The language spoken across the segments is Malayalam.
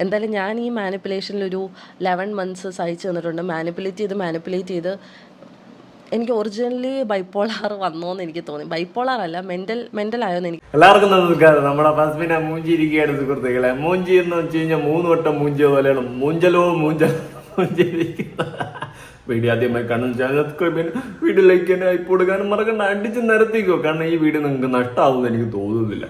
എന്തായാലും ഞാൻ ഈ മാനിപ്പുലേഷനിലൊരു 11 months സഹിച്ചു തന്നിട്ടുണ്ട്. മാനിപ്പുലേറ്റ് ചെയ്ത് എനിക്ക് ഒറിജിനലി ബൈപ്പോളാർ വന്നോന്ന് എനിക്ക് തോന്നി. ബൈപ്പോളാർ അല്ല, മെന്റൽ ആയോന്ന് എനിക്ക്. എല്ലാവർക്കും നമസ്കാരം. നമ്മുടെ ഫസ്മിനെ മൂഞ്ചിയിരിക്കുകയാണ് സുഹൃത്തുക്കളെ. മൂഞ്ചി എന്ന് വെച്ച് കഴിഞ്ഞാൽ 3 വട്ടം മൂഞ്ചിയ പോലെയാണ്. മൂഞ്ചിയിരിക്കുന്ന വീഡിയോ ആദ്യമായി കാണുന്ന ചാനൽ വീഡിയോ ലൈക്ക് ചെയ്യാൻ ഹൈപ്പ് കൊടുക്കാനും മറക്കണ്ട. അടിച്ച് നിരത്തിക്കോ, കാരണം ഈ വീഡിയോ നിങ്ങൾക്ക് നഷ്ടമാവുമെന്ന് എനിക്ക് തോന്നുന്നില്ല.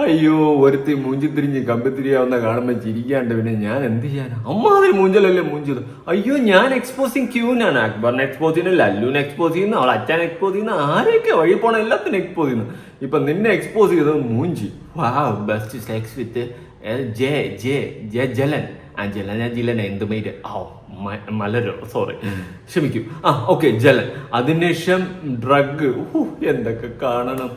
അയ്യോ, ഒരുത്തി മൂഞ്ചിത്തിരിഞ്ഞ് കമ്പിത്തിരിയാവുന്ന കാണുമ്പോൾ ചിരിക്കാണ്ട് പിന്നെ ഞാൻ എന്ത് ചെയ്യാനാ? അമ്മാതിരി മൂഞ്ചലല്ലേ മൂഞ്ചത്. അയ്യോ, ഞാൻ എക്സ്പോസിങ് ക്യൂനാണ്. അക്ബറിനെ എക്സ്പോസ് ചെയ്യുന്നു, ലല്ലുവിനെ എക്സ്പോസ് ചെയ്യുന്നു, അവൾ അച്ഛനെ എക്സ്പോസ് ചെയ്യുന്നു, ആരെയൊക്കെ വഴി പോണ എല്ലാത്തിനും എക്സ്പോസ് ചെയ്യുന്നു. ഇപ്പൊ നിന്നെ എക്സ്പോസ് ചെയ്തത് മൂഞ്ചി. വാവ്, ബെസ്റ്റ് സെക്സ് വിത്ത് ജലൻ. ജിലൻ എന്ത് മെയ്റ്റ് മലരോ, സോറി, ക്ഷമിക്കൂ. ഓക്കെ, ജലൻ. അതിനുശേഷം ഡ്രഗ്. എന്തൊക്കെ കാണണം.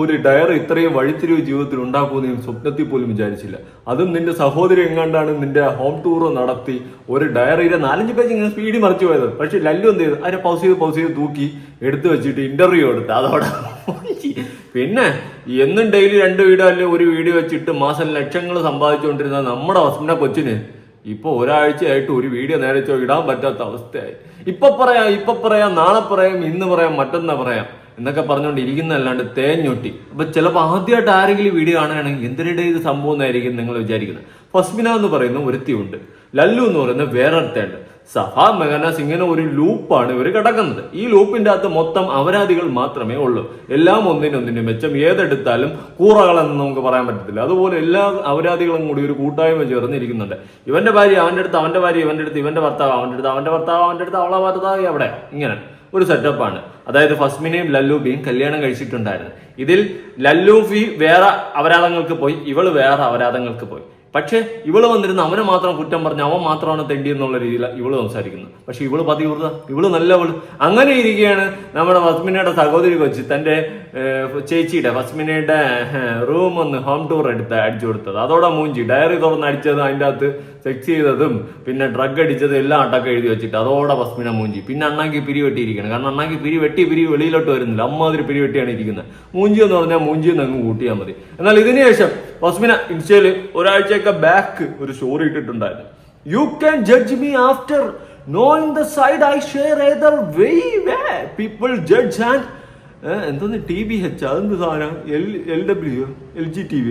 ഒരു ഡയറി ഇത്രയും വഴിത്തിരിവ് ജീവിതത്തിൽ ഉണ്ടാക്കുമെന്ന് സ്വപ്നത്തിൽ പോലും വിചാരിച്ചില്ല. അതും നിന്റെ സഹോദരി എങ്ങാണ്ടാണ് നിന്റെ ഹോം ടൂർ നടത്തി ഒരു ഡയറിയുടെ 4-5 പേജ് ഇങ്ങനെ സ്പീഡിൽ മറിച്ചു പോയത്. പക്ഷെ ലല്ലു എന്ത് ചെയ്തു? അതിനെ പൗസ് ചെയ്ത് തൂക്കി എടുത്തു വെച്ചിട്ട് ഇന്റർവ്യൂ എടുത്ത് അതോടെ. പിന്നെ എന്നും ഡെയിലി 2 വീഡിയോ അല്ലെ 1 വീഡിയോ വെച്ചിട്ട് മാസം ലക്ഷങ്ങൾ സമ്പാദിച്ചുകൊണ്ടിരുന്ന നമ്മുടെ ഹസ്ബൻഡിനെ കൊച്ചിന് ഇപ്പൊ ഒരാഴ്ചയായിട്ട് 1 വീഡിയോ നേരെ ഇടാൻ പറ്റാത്ത അവസ്ഥയായി. ഇപ്പൊ പറയാം, നാളെ പറയാം, ഇന്ന് പറയാം, മറ്റന്നാ പറയാം എന്നൊക്കെ പറഞ്ഞുകൊണ്ട് ഇരിക്കുന്നതല്ലാണ്ട് തേഞ്ഞൊട്ടി. അപ്പൊ ചിലപ്പോൾ ആദ്യമായിട്ട് ആരെങ്കിലും വീഡിയോ കാണുകയാണെങ്കിൽ എന്തിനിടെ ഇത് സംഭവം എന്നായിരിക്കും നിങ്ങൾ വിചാരിക്കുന്നത്. ഫസ്മിന എന്ന് പറയുന്ന ഒരുത്തിയുണ്ട്, ലല്ലു എന്ന് പറയുന്ന വേറൊരുത്തയുണ്ട്. സഫ മെഗനാസ് ഇങ്ങനെ ഒരു ലൂപ്പാണ് ഇവർ കിടക്കുന്നത്. ഈ ലൂപ്പിന്റെ അകത്ത് മൊത്തം അപരാധികൾ മാത്രമേ ഉള്ളൂ. എല്ലാം ഒന്നിനൊന്നിനും മെച്ചം. ഏതെടുത്താലും കൂറകളെന്ന് നമുക്ക് പറയാൻ പറ്റത്തില്ല. അതുപോലെ എല്ലാ അപരാധികളും കൂടി ഒരു കൂട്ടായ്മ ചേർന്നിരിക്കുന്നുണ്ട്. ഇവന്റെ ഭാര്യ അവന്റെ അടുത്ത്, അവന്റെ ഭാര്യ ഇവന്റെ അടുത്ത്, ഇവന്റെ ഭർത്താവ് അവന്റെ അടുത്ത്, അവന്റെ ഭർത്താവ് അവന്റെ അടുത്ത്, അവളെ ഭർത്താവ് അവിടെ. ഇങ്ങനെ ഒരു സെറ്റപ്പാണ്. അതായത് ഫസ്മിനെയും ലല്ലൂബിയും കല്യാണം കഴിച്ചിട്ടുണ്ടായിരുന്നു. ഇതിൽ ലല്ലൂബി വേറെ അപരാധങ്ങൾക്ക് പോയി, ഇവള് വേറെ അപരാധങ്ങൾക്ക് പോയി. പക്ഷെ ഇവള് വന്നിരുന്ന് അവനെ മാത്രം കുറ്റം പറഞ്ഞ് അവൻ മാത്രമാണ് തെണ്ടി എന്നുള്ള രീതിയിൽ ഇവള് സംസാരിക്കുന്നത്. പക്ഷെ ഇവള് പതിവൃത, ഇവള് നല്ലവള്. അങ്ങനെ ഇരിക്കുകയാണ് നമ്മുടെ ഫസ്മിനയുടെ സഹോദരി കൊച്ച് തന്റെ ചേച്ചിയുടെ ഫസ്മിനയുടെ റൂം ഒന്ന് ഹോം ടൂർ അടിച്ചു കൊടുത്തത്. അതോടെ മൂഞ്ചി. ഡയറി തുറന്ന് അടിച്ചത്, അതിൻ്റെ അകത്ത് സെക്സ് ചെയ്തതും പിന്നെ ഡ്രഗ് അടിച്ചതും എല്ലാം അട്ടൊക്കെ എഴുതി വെച്ചിട്ട് അതോടെ ഫസ്മിന മൂഞ്ചി. പിന്നെ അണ്ണാക്കി പിരിവെട്ടിയിരിക്കണം. കാരണം അണ്ണാക്കി പിരി വെളിയിലോട്ട് വരുന്നില്ല. അമ്മാതിരി പിരിവെട്ടിയാണ് ഇരിക്കുന്നത്. മൂഞ്ചി എന്ന് പറഞ്ഞാൽ മൂഞ്ചിന്ന് അങ്ങ് കൂട്ടിയാൽ മതി. എന്നാൽ ഇതിനു ശേഷം ഫസ്മിന ഇൻസ്റ്റയിൽ ഒരാഴ്ചയൊക്കെ ബാക്ക് ഒരു സ്റ്റോറി ഇട്ടിട്ടുണ്ടായിരുന്നു. You can judge me after knowing the side I share either way people judge and എന്തോന്ന് TBH, അതെന്ത് സാധനം, LGTV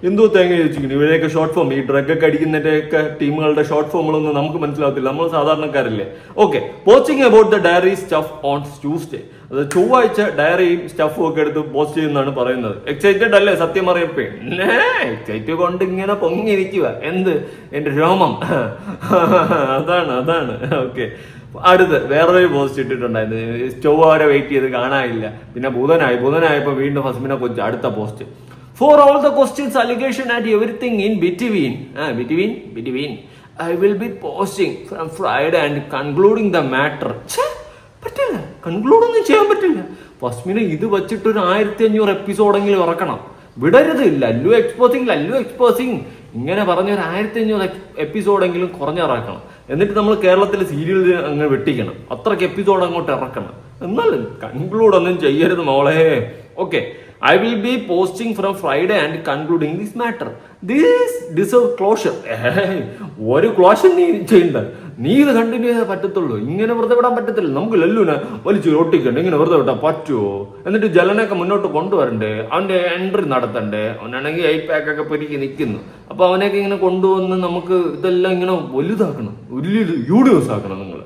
എന്തോ തേങ്ങ ചോദിച്ചിരിക്കുന്നു. ഇവരെയൊക്കെ ഷോർട്ട് ഫോം, ഈ ഡ്രഗ് ഒക്കെ അടിക്കുന്നതിന്റെയൊക്കെ ടീമുകളുടെ ഷോർട്ട് ഫോമുകളൊന്നും നമുക്ക് മനസ്സിലാവത്തില്ല, നമ്മൾ സാധാരണക്കാരല്ലേ. Okay, posting about the diary stuff on Tuesday. അത് ചൊവ്വാഴ്ച ഡയറിയും സ്റ്റഫും ഒക്കെ എടുത്ത് പോസ്റ്റ് ചെയ്യുന്നതാണ് പറയുന്നത്. എക്സൈറ്റഡ് അല്ലേ? സത്യം അറിയാം. പിന്നെ എക്സൈറ്റ് കൊണ്ട് ഇങ്ങനെ പൊങ്ങിയിരിക്കുക. എന്ത് എന്റെ രോമം. അതാണ്. ഓക്കെ, അടുത്ത് വേറൊരു പോസ്റ്റ് ഇട്ടിട്ടുണ്ടായിരുന്നു. ചൊവ്വ വരെ വെയിറ്റ് ചെയ്ത് കാണാനില്ല. പിന്നെ ബുധനായപ്പോ വീണ്ടും ഫസ്മിനെ കൊച്ച് അടുത്ത post. For all the questions, allegation and everything in between I will be posting from Friday and concluding the matter. പറ്റില്ല, കൺക്ലൂഡ് ഒന്നും ചെയ്യാൻ പറ്റില്ല. ഫസ്മിനെ ഇത് വെച്ചിട്ടൊരു 1500 എപ്പിസോഡെങ്കിലും ഇറക്കണം. വിടരുത്. ലല്ലു എക്സ്പോസിംഗ് ഇങ്ങനെ പറഞ്ഞൊരു 1500 എപ്പിസോഡെങ്കിലും കുറഞ്ഞിറക്കണം. എന്നിട്ട് നമ്മൾ കേരളത്തിലെ സീരിയൽ അങ്ങ് വെട്ടിക്കണം. അത്രയ്ക്ക് എപ്പിസോഡ് അങ്ങോട്ട് ഇറക്കണം. എന്നാലും കൺക്ലൂഡ് ഒന്നും ചെയ്യരുത് മോളെ. Okay, I will be posting from Friday and concluding this matter. This deserve closure. ഒരു ക്ലോഷർ നീ ചെയ്യണ്ട. നീ ഇത് കണ്ടിന്യൂ ചെയ്താൽ പറ്റത്തുള്ളൂ. ഇങ്ങനെ വെറുതെ വിടാൻ പറ്റത്തില്ല. നമുക്ക് ലല്ലുവിനെ വലിച്ചു ഒട്ടിക്കണ്ടേ? ഇങ്ങനെ വെറുതെ വിട്ടാൽ പറ്റുമോ? എന്നിട്ട് ജലനൊക്കെ മുന്നോട്ട് കൊണ്ടുവരണ്ടേ? അവന്റെ എൻട്രി നടത്തണ്ടേ? അവനാണെങ്കിൽ 8 pack ഒക്കെ പെരുക്കി നിൽക്കുന്നു. അപ്പൊ അവനെയൊക്കെ ഇങ്ങനെ കൊണ്ടുവന്ന് നമുക്ക് ഇതെല്ലാം ഇങ്ങനെ വലുതാക്കണം, വലിയ യൂണിവേഴ്സ് ആക്കണം നിങ്ങൾ.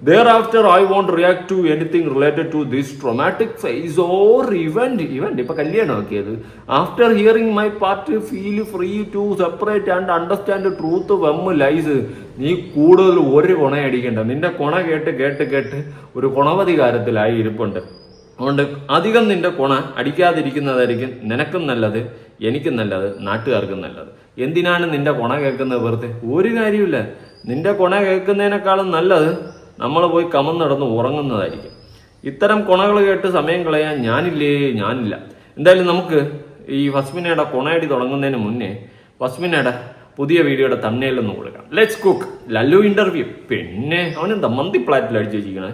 Thereafter, I won't react to anything related to this traumatic phase or event. ഇപ്പൊ കല്യാണം ആക്കിയത്. After hearing my part, feel free to separate and understand the truth from lies. നീ കൂടുതൽ ഒരു കൊണ അടിക്കണ്ട. നിന്റെ കൊണ കേട്ട് ഒരു കൊണവധികാരത്തിലായി ഇരിപ്പുണ്ട്. അതുകൊണ്ട് അധികം നിന്റെ കൊണ അടിക്കാതിരിക്കുന്നതായിരിക്കും നിനക്കും നല്ലത്, എനിക്കും നല്ലത്, നാട്ടുകാർക്കും നല്ലത്. എന്തിനാണ് നിന്റെ കൊണ കേൾക്കുന്നത്? വെറുതെ ഒരു കാര്യമില്ല. നിന്റെ കൊണ കേൾക്കുന്നതിനേക്കാളും നല്ലത് നമ്മൾ പോയി കമന്നടന്ന് ഉറങ്ങുന്നതായിരിക്കും. ഇത്തരം കൊണകൾ കേട്ട് സമയം കളയാൻ ഞാനില്ല. എന്തായാലും നമുക്ക് ഈ ഫസ്മിനയുടെ കൊണയടി തുടങ്ങുന്നതിന് മുന്നേ ഫസ്മിനയുടെ പുതിയ വീഡിയോയുടെ തമ്മനെയിലൊന്ന് കൊടുക്കാം. Let's cook. ലല്ലു ഇന്റർവ്യൂ. പിന്നെ അവനെന്താ മന്തി പ്ലാറ്റിൽ അടിച്ചു വെച്ചിരിക്കണേ.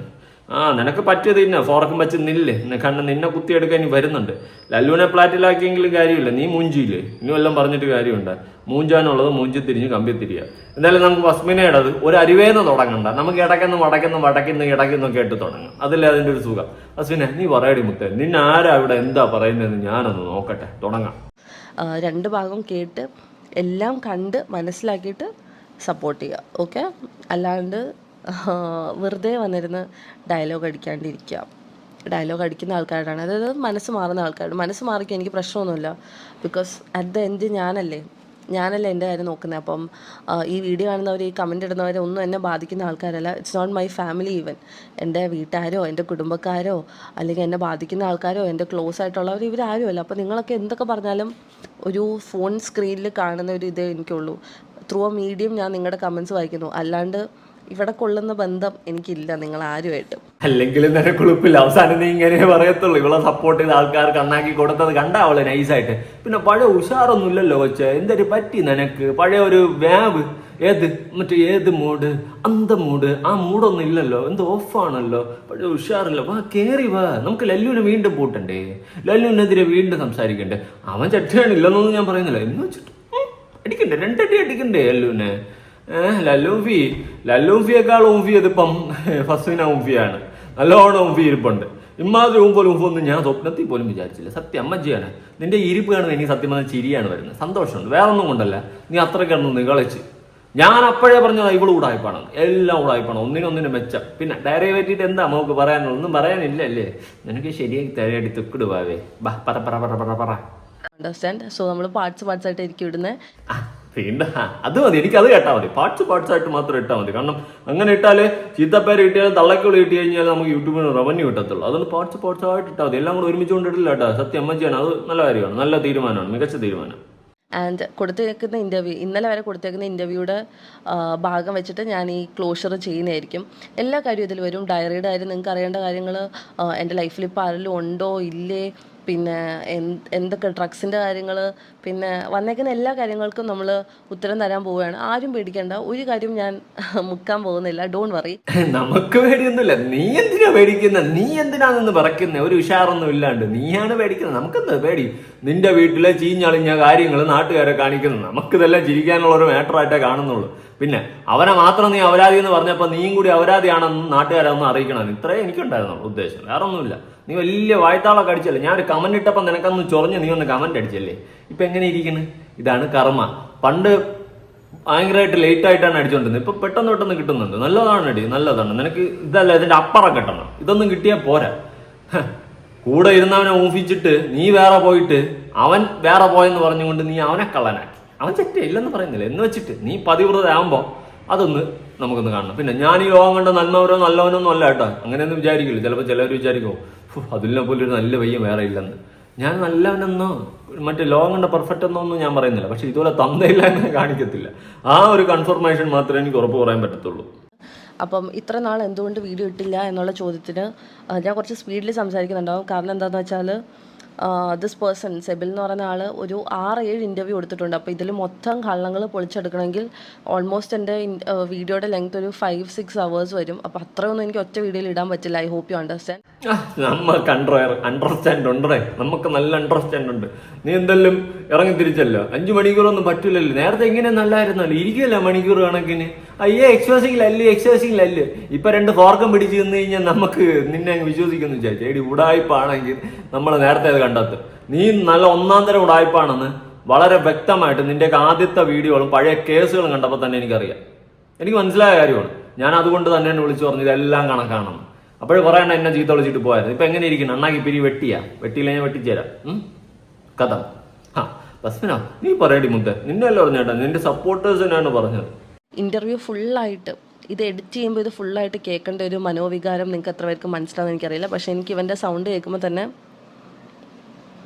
നിനക്ക് പറ്റിയത് ഇന്ന ഫോറക്കും വെച്ച് നില്ലേ കാരണം നിന്നെ കുത്തിയെടുക്കാൻ ഇനി വരുന്നുണ്ട്. ലല്ലുവിനെ ഫ്ലാറ്റിലാക്കിയെങ്കിലും കാര്യമില്ല, നീ മൂഞ്ചിയില്ലേ, ഇനി വല്ലതും പറഞ്ഞിട്ട് കാര്യമുണ്ട്. മൂഞ്ചാനുള്ളത് മൂഞ്ചി തിരിഞ്ഞ് കമ്പി തിരിയുക. എന്തായാലും നമുക്ക് വസ്മിനയുടേത് ഒരു അരിവേന്ന് തുടങ്ങണ്ട, നമുക്ക് ഇടയ്ക്കൊന്നും കേട്ട് തുടങ്ങാം. അതല്ലേ അതിന്റെ ഒരു സുഖം. വസ്മിനെ നീ പറയടി മുത്തേ, നിന്നെ ആരാ ഇവിടെ എന്താ പറയുന്നതെന്ന് ഞാനൊന്ന് നോക്കട്ടെ, തുടങ്ങാം. രണ്ട് ഭാഗം കേട്ട് എല്ലാം കണ്ട് മനസ്സിലാക്കിയിട്ട് സപ്പോർട്ട് ചെയ്യുക, ഓക്കെ? അല്ലാണ്ട് വെറുതെ വന്നിരുന്ന് ഡയലോഗ് അടിക്കാണ്ടിരിക്കുക. ഡയലോഗ് അടിക്കുന്ന ആൾക്കാരാണ്, അതായത് മനസ്സ് മാറുന്ന ആൾക്കാരാണ്. മനസ്സ് മാറിക്കാൻ എനിക്ക് പ്രശ്നമൊന്നുമില്ല, ബിക്കോസ് അറ്റ് ദ എൻഡ് ഞാനല്ലേ എൻ്റെ കാര്യം നോക്കുന്നത്. അപ്പം ഈ വീഡിയോ കാണുന്നവർ, ഈ കമൻ്റ് ഇടുന്നവർ ഒന്നും എന്നെ ബാധിക്കുന്ന ആൾക്കാരല്ല. It's not my family even. എൻ്റെ വീട്ടുകാരോ എൻ്റെ കുടുംബക്കാരോ അല്ലെങ്കിൽ എന്നെ ബാധിക്കുന്ന ആൾക്കാരോ എൻ്റെ ക്ലോസ് ആയിട്ടുള്ളവർ ഇവരാരുമല്ല. അപ്പോൾ നിങ്ങളൊക്കെ എന്തൊക്കെ പറഞ്ഞാലും ഒരു ഫോൺ സ്ക്രീനിൽ കാണുന്ന ഒരു ഇതേ എനിക്കുള്ളൂ. ത്രൂ എ മീഡിയം ഞാൻ നിങ്ങളുടെ കമൻസ് വായിക്കുന്നു, അല്ലാണ്ട് ഇവിടെ കൊള്ളുന്ന ബന്ധം എനിക്കില്ല നിങ്ങൾ ആരുമായിട്ടും. അല്ലെങ്കിൽ നിനക്കുളുപ്പില്ല. അവസാനം നീ ഇങ്ങനെ പറയത്തുള്ളൂ. ഇവളെ സപ്പോർട്ട് ചെയ്ത ആൾക്കാർ കണ്ണാക്കി കൊടുത്തത് കണ്ടാ അവള് നൈസായിട്ട്. പിന്നെ പഴയ ഉഷാറൊന്നും ഇല്ലല്ലോ കൊച്ചെ, എന്തൊരു പറ്റി നിനക്ക്? പഴയ ഒരു വ്യാബ് ഏത് മൂഡ്, അന്ത മൂഡ്, ആ മൂഡൊന്നും ഇല്ലല്ലോ, എന്തോ ഓഫാണല്ലോ, പഴയ ഉഷാറില്ല. വാ കേറി വാ, നമുക്ക് ലല്ലുവിനെ വീണ്ടും പൂട്ടണ്ടേ, ലല്ലുവിനെതിരെ വീണ്ടും സംസാരിക്കണ്ടേ. അവൻ ചട്ടിയാണില്ലെന്നൊന്നും ഞാൻ പറയുന്നില്ല, എന്ന് വെച്ചിട്ട് അടിക്കണ്ടേ, രണ്ടടി അടിക്കണ്ടേ ലല്ലുവിനെ. ലല്ലൂഫിയേക്കാൾ ഊഫി ഇതിപ്പം ഫസ്വിന ഊഫിയാണ്, നല്ലോണം ഊഫി ഇരിപ്പുണ്ട്. ഇമ്മാതിരി ഊമ്പൊന്നും ഞാൻ സ്വപ്നത്തിൽ പോലും വിചാരിച്ചില്ല. സത്യം അമ്മജിയാണ്, നിന്റെ ഇരിപ്പ് കാണുമ്പോൾ എനിക്ക് സത്യം പറഞ്ഞാൽ ചിരിയാണ് വരുന്നത്, സന്തോഷമുണ്ട്, വേറെ ഒന്നും കൊണ്ടല്ല. നീ അത്രയ്ക്കൊന്നും നികളിച്ച് ഞാൻ അപ്പോഴേ പറഞ്ഞത് ഇവള് ഉടായ്പാണ്, എല്ലാം ഉടായ്പാണ്, ഒന്നിനൊന്നിനും മെച്ചം. പിന്നെ ഡയറിയെ പറ്റിയിട്ട് എന്താ നമുക്ക് പറയാനുള്ളത്? ഒന്നും പറയാനില്ല അല്ലേ? നിനക്ക് ശരിയാക്കി തരയടി തുക്കിടുവാവേ. പറ അണ്ടർസ്റ്റാൻഡ്. സോ നമ്മൾ പാർട്സ് ആയിട്ട് ആയിരിക്കും ഇടുന്നത്. പിന്നെ അത് മതി, എനിക്കത് കേട്ടാൽ മതി. പാർട്സ് ആയിട്ട് മാത്രം ഇട്ടാൽ മതി. കാരണം അങ്ങനെ ഇട്ടാല് ചീത്തപ്പേര് കിട്ടിയാലും തള്ളക്കുള്ളി കിട്ടി കഴിഞ്ഞാൽ നമുക്ക് യൂട്യൂബിന് റവന്യൂ കിട്ടത്തുള്ളൂ. അതുകൊണ്ട് പാർട്സ് ആയിട്ട് ഇട്ടാൽ മതി. എല്ലാം കൂടെ ഒരുമിച്ച് കൊണ്ടിട്ടില്ല കേട്ടോ. സത്യം അമ്മച്ചിയാണ്, അത് നല്ല കാര്യമാണ്, നല്ല തീരുമാനമാണ്, മികച്ച തീരുമാനം. ആൻഡ് കൊടുത്തേക്കുന്ന ഇൻ്റർവ്യൂ, ഇന്നലെ വരെ കൊടുത്തേക്കുന്ന ഇൻ്റർവ്യൂയുടെ ഭാഗം വെച്ചിട്ട് ഞാൻ ഈ ക്ലോഷർ ചെയ്യുന്നതായിരിക്കും. എല്ലാ കാര്യവും ഇതിൽ വരും. ഡയറിയുടെ കാര്യം, നിങ്ങൾക്ക് അറിയേണ്ട കാര്യങ്ങൾ, എൻ്റെ ലൈഫിൽ ഇപ്പോൾ ആരെങ്കിലും ഉണ്ടോ ഇല്ലേ, പിന്നെ എന്തൊക്കെ ഡ്രഗ്സിൻ്റെ കാര്യങ്ങൾ, പിന്നെ വന്നേക്കുന്ന എല്ലാ കാര്യങ്ങൾക്കും നമ്മൾ ഉത്തരം തരാൻ പോവുകയാണ്. ആരും പേടിക്കേണ്ട, ഒരു കാര്യം ഞാൻ മുക്കാൻ പോകുന്നില്ല, ഡോണ്ട് വറി. നമുക്ക് പേടിയൊന്നുമില്ല. നീ എന്തിനാ പേടിക്കുന്നത്? നീ എന്തിനാണെന്ന് പറക്കുന്നത്? ഒരു ഉഷാറൊന്നും ഇല്ലാണ്ട് നീയാണ് പേടിക്കുന്നത്. നമുക്കെന്താ പേടി? നിന്റെ വീട്ടിലെ ചീഞ്ഞളിഞ്ഞ കാര്യങ്ങൾ നാട്ടുകാരെ കാണിക്കുന്നത്, നമുക്കിതെല്ലാം ചിരിക്കാനുള്ള ഒരു മാറ്ററായിട്ടേ കാണുന്നുള്ളൂ. പിന്നെ അവനെ മാത്രം നീ അപരാധി എന്ന് പറഞ്ഞപ്പോൾ നീയും കൂടി അപരാധിയാണെന്ന് നാട്ടുകാരെ ഒന്ന് അറിയിക്കണം. ഇത്രയും എനിക്കുണ്ടായിരുന്നുള്ളൂ ഉദ്ദേശം, വേറെ ഒന്നുമില്ല. നീ വലിയ വായ്ത്താളൊക്കെ അടിച്ചല്ലേ. ഞാൻ ഒരു കമന്റ് ഇട്ടപ്പോൾ നിനക്കൊന്ന് ചൊറഞ്ഞ് നീ ഒന്ന് കമന്റ് അടിച്ചല്ലേ. ഇപ്പൊ എങ്ങനെ ഇരിക്കുന്നു? ഇതാണ് കർമ്മ. പണ്ട് ഭയങ്കരമായിട്ട് ലേറ്റ് ആയിട്ടാണ് അടിച്ചോണ്ടിരുന്നത്, ഇപ്പൊ പെട്ടെന്ന് കിട്ടുന്നുണ്ട്. നല്ലതാണ് അടി, നല്ലതാണ്. നിനക്ക് ഇതല്ല, ഇതിന്റെ അപ്പുറം കിട്ടണം. ഇതൊന്നും കിട്ടിയാൽ പോരാ. കൂടെ ഇരുന്നവനെ ഊഹിച്ചിട്ട് നീ വേറെ പോയിട്ട് അവൻ വേറെ പോയെന്ന് പറഞ്ഞുകൊണ്ട് നീ അവനെ കള്ളനാക്കി. അവൻ ചെറ്റേ ഇല്ലെന്ന് പറയുന്നില്ല എന്ന് വെച്ചിട്ട് നീ പതിവ്രതയാകുമ്പോൾ അതൊന്ന് നമുക്കൊന്ന് കാണണം. പിന്നെ ഞാൻ ഈ ലോകം കണ്ട നല്ലവനൊന്നും അല്ല കേട്ടോ, അങ്ങനെയൊന്നും വിചാരിക്കില്ല. ചിലപ്പോൾ ചിലവർ വിചാരിക്കും അതിനെ പോലെ ഒരു നല്ല പയ്യൻ വേറെ ഇല്ലെന്ന്. ഞാൻ നല്ലവനെന്നോ മറ്റേ ലോകം കണ്ട പെർഫെക്റ്റ് എന്നൊന്നും ഞാൻ പറയുന്നില്ല, പക്ഷെ ഇതുപോലെ തന്തയില്ല എന്ന് കാണിക്കത്തില്ല. ആ ഒരു കൺഫർമേഷൻ മാത്രമേ എനിക്ക് ഉറപ്പ് പറയാൻ പറ്റത്തുള്ളൂ. അപ്പം ഇത്ര നാൾ എന്തുകൊണ്ട് വീഡിയോ ഇട്ടില്ല എന്നുള്ള ചോദ്യത്തിന് ഞാൻ കുറച്ച് സ്പീഡിൽ സംസാരിക്കുന്നുണ്ടാവും. കാരണം എന്താണെന്ന് വെച്ചാൽ ദിസ് പേഴ്സൺ സെബിൽ എന്ന് പറയുന്ന ആൾ ഒരു 6-7 ഇൻ്റർവ്യൂ കൊടുത്തിട്ടുണ്ട്. അപ്പോൾ ഇതിൽ മൊത്തം കള്ളങ്ങൾ പൊളിച്ചെടുക്കണമെങ്കിൽ ഓൾമോസ്റ്റ് എൻ്റെ വീഡിയോയുടെ ലെങ്ത് ഒരു 5-6 hours വരും. അപ്പോൾ അത്രയൊന്നും എനിക്ക് ഒറ്റ വീഡിയോയിൽ ഇടാൻ പറ്റില്ല. I hope you understand. നമുക്ക് അണ്ടർസ്റ്റാൻഡ് ഉണ്ടേ, നമുക്ക് നല്ല അണ്ടർസ്റ്റാൻഡ് ഉണ്ട്. നീ എന്തെല്ലാം ഇറങ്ങി തിരിച്ചല്ലോ, 5 മണിക്കൂറൊന്നും പറ്റില്ലല്ലോ. നേരത്തെ ഇങ്ങനെ നല്ലായിരുന്നല്ലോ, ഇരിക്കല്ല മണിക്കൂർ കണക്കിന്. അയ്യേ എക്സസൈസിലല്ലേ. ഇപ്പൊ 2 ഫോർക്കം പിടിച്ച് നിന്ന് കഴിഞ്ഞാൽ നമുക്ക് നിന്നെ വിശ്വസിക്കുന്നു വിചാരിച്ചു. എടി ഉടായ്പാണെങ്കിൽ നമ്മൾ നേരത്തെ അത് കണ്ടെത്തും. നീ നല്ല ഒന്നാം തരം ഉടായ്പാണെന്ന് വളരെ വ്യക്തമായിട്ട് നിന്റെയൊക്കെ ആദ്യത്തെ വീഡിയോകളും പഴയ കേസുകളും കണ്ടപ്പോൾ തന്നെ എനിക്കറിയാം. എനിക്ക് മനസ്സിലായ കാര്യമാണ്. ഞാൻ അതുകൊണ്ട് തന്നെ എന്നെ വിളിച്ചു പറഞ്ഞു ഇതെല്ലാം കണക്കാണെന്ന്. അപ്പോഴും പറയണ്ട എന്നെ ചീത്ത വിളിച്ചിട്ട് പോയായിരുന്നു. ഇപ്പൊ എങ്ങനെ ഇരിക്കണം? അണ്ണാക്കി പിരി വെട്ടിയില്ല ഞാൻ വെട്ടിച്ചേരാം കഥ. ബസ്മിന നീ പറയടി മുത്തേ, നിന്നെ അല്ല പറഞ്ഞേട്ടാ, നിന്റെ സപ്പോർട്ടേഴ്സിനാണ് പറഞ്ഞത്. ഇന്റർവ്യൂ ഫുള്ളായിട്ട് ഇത് എഡിറ്റ് ചെയ്യുമ്പോൾ ഇത് ഫുള്ളായിട്ട് കേൾക്കേണ്ട ഒരു മനോവികാരം നിങ്ങൾക്ക് എത്ര പേർക്ക് മനസ്സിലാവുമെന്ന് എനിക്കറിയില്ല. പക്ഷേ എനിക്ക് ഇവൻ്റെ സൗണ്ട് കേൾക്കുമ്പോൾ തന്നെ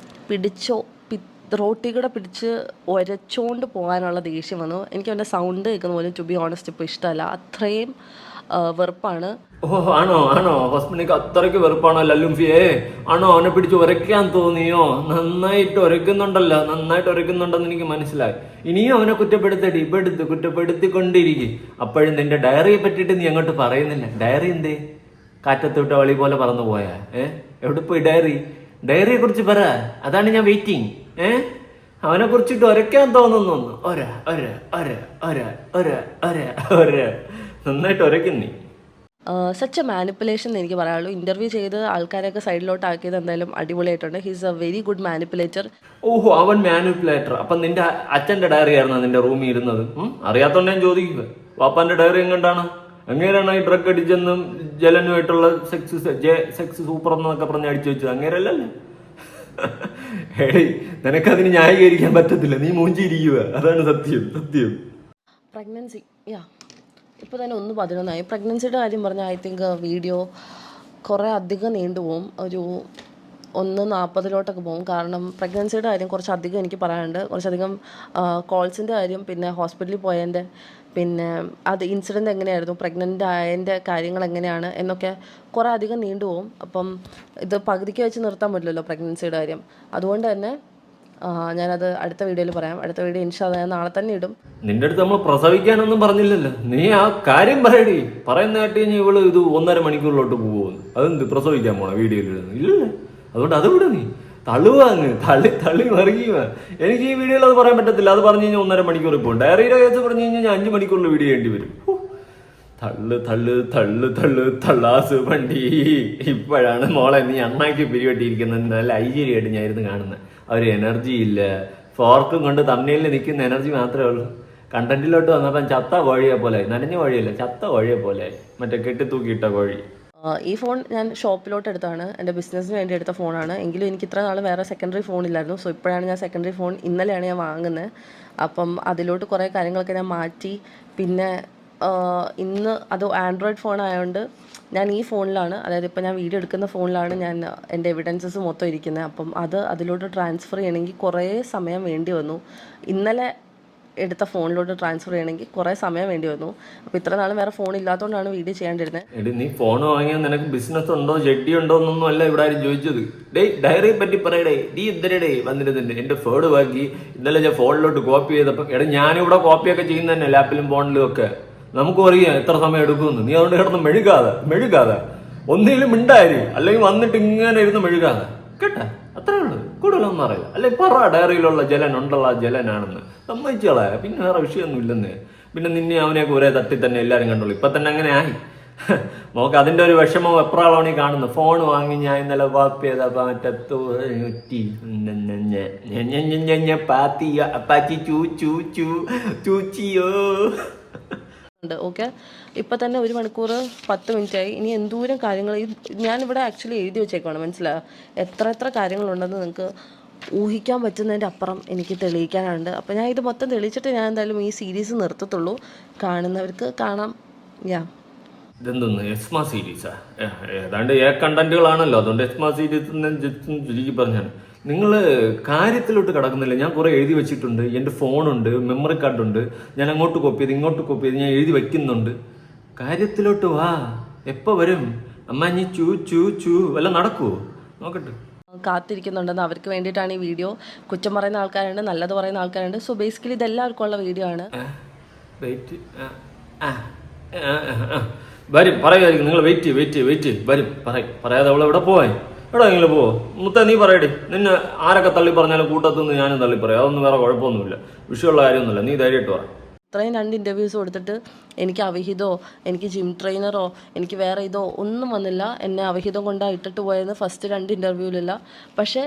റോട്ടി കൂടെ പിടിച്ച് ഒരച്ചോണ്ട് പോകാനുള്ള ദേഷ്യം വന്നു. എനിക്ക് അവൻ്റെ സൗണ്ട് കേൾക്കുന്ന പോലും ടു ബി ഓണസ്റ്റ് ഇപ്പോൾ ഇഷ്ടമല്ല. അത്രയും വെറുപ്പാണ്. ആണോ ഹോസ്പിറ്റലിലേക്ക് അത്രയ്ക്ക് വെറുപ്പാണോ ലല്ലുംഫിയെ? ആണോ അവനെ പിടിച്ച് ഉരയ്ക്കാൻ തോന്നിയോ? നന്നായിട്ട് ഉരയ്ക്കുന്നുണ്ടെന്ന് എനിക്ക് മനസ്സിലായി. ഇനിയും അവനെ കുറ്റപ്പെടുത്തിക്കൊണ്ടിരിക്കും. അപ്പോഴും നിന്റെ ഡയറിയെ പറ്റിയിട്ട് നീ അങ്ങോട്ട് പറയുന്നില്ല. ഡയറി എന്തേ? കാറ്റത്ത് വിട്ട വളി പോലെ പറന്നു പോയാ? എവിടെ പോയി ഡയറിയെ കുറിച്ച് പറ, അതാണ് ഞാൻ വെയിറ്റിംഗ്. അവനെ കുറിച്ചിട്ട് ഒരയ്ക്കാൻ തോന്നുന്നു. നന്നായിട്ട് ഒരയ്ക്കുന്നീ. സച്ച് എ മാനിപ്പുലേഷൻ എന്ന് എനിക്ക് പറയാനുള്ളൂ. ഇൻ്റർവ്യൂ ചെയ്ത് ആൾക്കാരെയൊക്കെ സൈഡിലോട്ട് ആക്കിയത് എന്തായാലും അടിപൊളിയായിട്ടുണ്ട്. He's A very good manipulator. ഓഹോ, അവൻ മാനിപ്പുലേറ്റർ. അപ്പം നിന്റെ അച്ഛൻ്റെ ഡയറി ആയിരുന്നു നിന്റെ റൂമിൽ ഇരുന്നത്? അറിയാത്തോണ്ട് ഞാൻ ചോദിക്കുക. വാപ്പാന്റെ ഡയറി എങ്ങോട്ടാണ്? അങ്ങേരാണ് ഈ ഡ്രഗ് അടിച്ചെന്നും ജലനുമായിട്ടുള്ള സെക്സ് സൂപ്പർ എന്നൊക്കെ പറഞ്ഞ് അടിച്ചു വെച്ചത്? അങ്ങേരല്ലേ? എടേ, നിനക്കതിന് ന്യായീകരിക്കാൻ പറ്റത്തില്ല. നീ മൂഞ്ചിയിരിക്കുക, അതാണ് സത്യം. പ്രഗ്നൻസി ഇപ്പോൾ തന്നെ 1:11 പ്രഗ്നൻസിയുടെ കാര്യം പറഞ്ഞാൽ ഐ തിങ്ക് വീഡിയോ കുറേ അധികം നീണ്ടുപോകും. ഒരു 1:40 പോകും. കാരണം പ്രഗ്നൻസിയുടെ കാര്യം കുറച്ചധികം എനിക്ക് പറയാനുണ്ട്. കുറച്ചധികം കോൾസിൻ്റെ കാര്യം, പിന്നെ ഹോസ്പിറ്റലിൽ പോയതിൻ്റെ, പിന്നെ അത് ഇൻസിഡൻറ്റ് എങ്ങനെയായിരുന്നു, പ്രഗ്നൻ്റ് ആയതിൻ്റെ കാര്യങ്ങൾ എങ്ങനെയാണ് എന്നൊക്കെ കുറേ അധികം നീണ്ടുപോകും. അപ്പം ഇത് പകുതിക്ക് വെച്ച് നിർത്താൻ പറ്റില്ലല്ലോ പ്രഗ്നൻസിയുടെ കാര്യം. അതുകൊണ്ട് തന്നെ ഞാനത് അടുത്ത വീഡിയോയിൽ പറയാം. അടുത്ത വീഡിയോ ഇൻഷാ അല്ലാഹ് ഞാൻ നാളെ തന്നെ ഇടും. നിന്റെ അടുത്ത് നമ്മൾ പ്രസവിക്കാനൊന്നും പറഞ്ഞില്ലല്ലോ. നീ ആ കാര്യം പറയടി. പറയുന്ന കേട്ട് കഴിഞ്ഞാൽ ഇവള് ഇത് 1.5 മണിക്കൂറിലോട്ട് പോകുന്നു. അതെന്ത് പ്രസവിക്കാൻ പോണ വീഡിയോയിൽ ഇല്ലല്ലേ? അതുകൊണ്ട് അത് വിടും. നീ തള്ളുവാങ്ങ്, തള്ളി മറിയുക. എനിക്ക് ഈ വീഡിയോയിൽ അത് പറയാൻ പറ്റത്തില്ല. അത് പറഞ്ഞു കഴിഞ്ഞാൽ 1.5 മണിക്കൂർ പോകും. ഡയറിയുടെ കേസ് പറഞ്ഞു കഴിഞ്ഞാൽ ഞാൻ 5 മണിക്കൂറിൽ വീഡിയോ ചെയ്യേണ്ടി വരും. തള്ളാസ് വണ്ടി. ഇപ്പോഴാണ് മോളെ നീ അണ്ണാക്കി പിരിവെട്ടിയിരിക്കുന്നത്. നല്ല ഐശ്വര്യമായിട്ട് ഞാൻ ഇരുന്ന് കാണുന്നത്. ഒരു എനർജി ഇല്ല. ഫോർക്കും കൊണ്ട് തമ്മിലിൽ നിൽക്കുന്ന എനർജി മാത്രമേ ഉള്ളൂ. കണ്ടന്റിലോട്ട് വന്നപ്പം ചത്ത കോഴിയെ പോലെ, നനഞ്ഞ കോഴിയല്ല, ചത്ത കോഴിയെ പോലെ, മറ്റേ കെട്ടിത്തൂക്കിയിട്ട കോഴി. ഈ ഫോൺ ഞാൻ ഷോപ്പിലോട്ട് എടുത്താണ്. എൻ്റെ ബിസിനസ്സിന് വേണ്ടി എടുത്ത ഫോണാണ്. എങ്കിലും എനിക്ക് ഇത്ര നാൾ വേറെ സെക്കൻഡറി ഫോണില്ലായിരുന്നു. സോ ഇപ്പോഴാണ് ഞാൻ സെക്കൻഡറി ഫോൺ, ഇന്നലെയാണ് ഞാൻ വാങ്ങുന്നത്. അപ്പം അതിലോട്ട് കുറേ കാര്യങ്ങളൊക്കെ ഞാൻ മാറ്റി. പിന്നെ ഇന്ന് അത് ആൻഡ്രോയിഡ് ഫോൺ ആയതുകൊണ്ട് ഞാൻ ഈ ഫോണിലാണ്, അതായത് ഇപ്പോൾ ഞാൻ വീഡിയോ എടുക്കുന്ന ഫോണിലാണ് ഞാൻ എൻ്റെ എവിഡൻസസ് മൊത്തം ഇരിക്കുന്നത്. അപ്പം അതിലോട്ട് ട്രാൻസ്ഫർ ചെയ്യണമെങ്കിൽ കുറേ സമയം വേണ്ടി വന്നു. ഇന്നലെ എടുത്ത ഫോണിലോട്ട് ട്രാൻസ്ഫർ ചെയ്യണമെങ്കിൽ കുറേ സമയം വേണ്ടി വന്നു. അപ്പോൾ ഇത്ര നാളും വേറെ ഫോൺ ഇല്ലാത്തതുകൊണ്ടാണ് വീഡിയോ ചെയ്യാണ്ടിരുന്നത്. എടി, നീ ഫോൺ വാങ്ങിയാൽ നിനക്ക് ബിസിനസ് ഉണ്ടോ ജഡ്ഡി ഉണ്ടോ എന്നൊന്നും അല്ല ഇവിടെ ആരും ചോദിച്ചത്. ഡയറിയെ പറ്റി പറയടേ. നീ എന്തിനടേ വന്നിരുന്നുണ്ട് എൻ്റെ ഫോൺ വാങ്ങി? ഇന്നലെ ഞാൻ ഫോണിലോട്ട് കോപ്പി ചെയ്തപ്പോൾ ഞാനിവിടെ കോപ്പിയൊക്കെ ചെയ്യുന്ന തന്നെ, ലാപ്പിലും ഫോണിലും ഒക്കെ. നമുക്കും അറിയാം എത്ര സമയം എടുക്കുമെന്ന്. നീ അതുകൊണ്ട് കിടന്ന് മെഴുകാതെ ഒന്നിലും മിണ്ടായി, അല്ലെങ്കിൽ വന്നിട്ട് ഇങ്ങനെ ഇരുന്ന് മെഴുകാതെ കേട്ടാ. അത്രേ ഉള്ളൂ, കൂടുതലൊന്നും അറിയില്ല. അല്ലെ പറ ഡയറിയിലുള്ള ജലൻ ഉണ്ടുള്ള ജലനാണെന്ന് സമ്മതിച്ചോളാ. പിന്നെ വേറെ വിഷയമൊന്നും ഇല്ലെന്ന്. പിന്നെ നിന്നെ അവനെയൊക്കെ ഒരേ തട്ടി തന്നെ എല്ലാവരും കണ്ടോളൂ. ഇപ്പൊ തന്നെ അങ്ങനെ ആയി. നോക്ക്, അതിന്റെ ഒരു വിഷമം എപ്പോഴാണോ ഈ കാണുന്നത്. ഫോൺ വാങ്ങി ഞാൻ ഇന്നലെ കോപ്പി ചെയ്തപ്പോ ചൂച്ചിയോ. ഓക്കെ, ഇപ്പം തന്നെ 1 മണിക്കൂർ 10 മിനിറ്റായി. ഇനി എന്തോരം കാര്യങ്ങൾ ഞാനിവിടെ ആക്ച്വലി എഴുതി വെച്ചേക്കാണ്. മനസ്സിലായോ? എത്ര കാര്യങ്ങളുണ്ടെന്ന് നിങ്ങൾക്ക് ഊഹിക്കാൻ പറ്റുന്നതിൻ്റെ അപ്പുറം എനിക്ക് തെളിയിക്കാനുണ്ട്. അപ്പോൾ ഞാൻ ഇത് മൊത്തം തെളിയിച്ചിട്ട് ഞാൻ എന്തായാലും ഈ സീരീസ് നിർത്തത്തുള്ളൂ. കാണുന്നവർക്ക് കാണാം. ഇതെന്തോന്ന് എസ്മ സീരീസാ? ഏതാണ്ട് കണ്ടന്റുകളാണല്ലോ. അതുകൊണ്ട് എസ്മ സീരീസ് ചുരുക്കി പറഞ്ഞാണ്. നിങ്ങൾ കാര്യത്തിലോട്ട് കിടക്കുന്നില്ല. ഞാൻ കുറേ എഴുതി വെച്ചിട്ടുണ്ട്. എൻ്റെ ഫോണുണ്ട്, മെമ്മറി കാർഡുണ്ട്. ഞാൻ അങ്ങോട്ട് കോപ്പി ചെയ്ത് ഇങ്ങോട്ട് കോപ്പി ചെയ്ത് ഞാൻ എഴുതി വെക്കുന്നുണ്ട്. കാര്യത്തിലോട്ട് വാ. എപ്പോൾ വരും അമ്മ? നീ ചൂ വല്ല നടക്കുവോ? നോക്കട്ടെ. കാത്തിരിക്കുന്നുണ്ടെന്ന് അവർക്ക് വേണ്ടിയിട്ടാണ് ഈ വീഡിയോ. കുറ്റം പറയുന്ന ആൾക്കാരുണ്ട്, നല്ലത് പറയുന്ന ആൾക്കാരുണ്ട്. സോ ബേസിക്കലി ഇതെല്ലാവർക്കും ഉള്ള വീഡിയോ ആണ്. വരും, പറയുമായിരിക്കും. നിങ്ങൾ വെയിറ്റ് വരും. പറയാതെ അവളെ എവിടെ പോവാൻ? എവിടെയെങ്കിലും പോവോ? മുത്ത നീ പറയടി. നിന്നെ ആരൊക്കെ തള്ളി പറഞ്ഞാലും കൂട്ടത്തുനിന്ന് ഞാനും തള്ളി പറയാം. അതൊന്നും വേറെ കുഴപ്പമൊന്നുമില്ല, വിഷയമുള്ള കാര്യമൊന്നുമില്ല. നീ ധൈര്യമായിട്ട് പറ. ഇത്രയും 2 ഇൻ്റർവ്യൂസ് കൊടുത്തിട്ട് എനിക്ക് അവിഹിതോ, എനിക്ക് ജിം ട്രെയിനറോ, എനിക്ക് വേറെ ഇതോ ഒന്നും വന്നില്ല. എന്നെ അവിഹിതം കൊണ്ടാണ് ഇട്ടിട്ട് പോയെന്ന് ഫസ്റ്റ് 2 ഇൻ്റർവ്യൂവിലില്ല. പക്ഷേ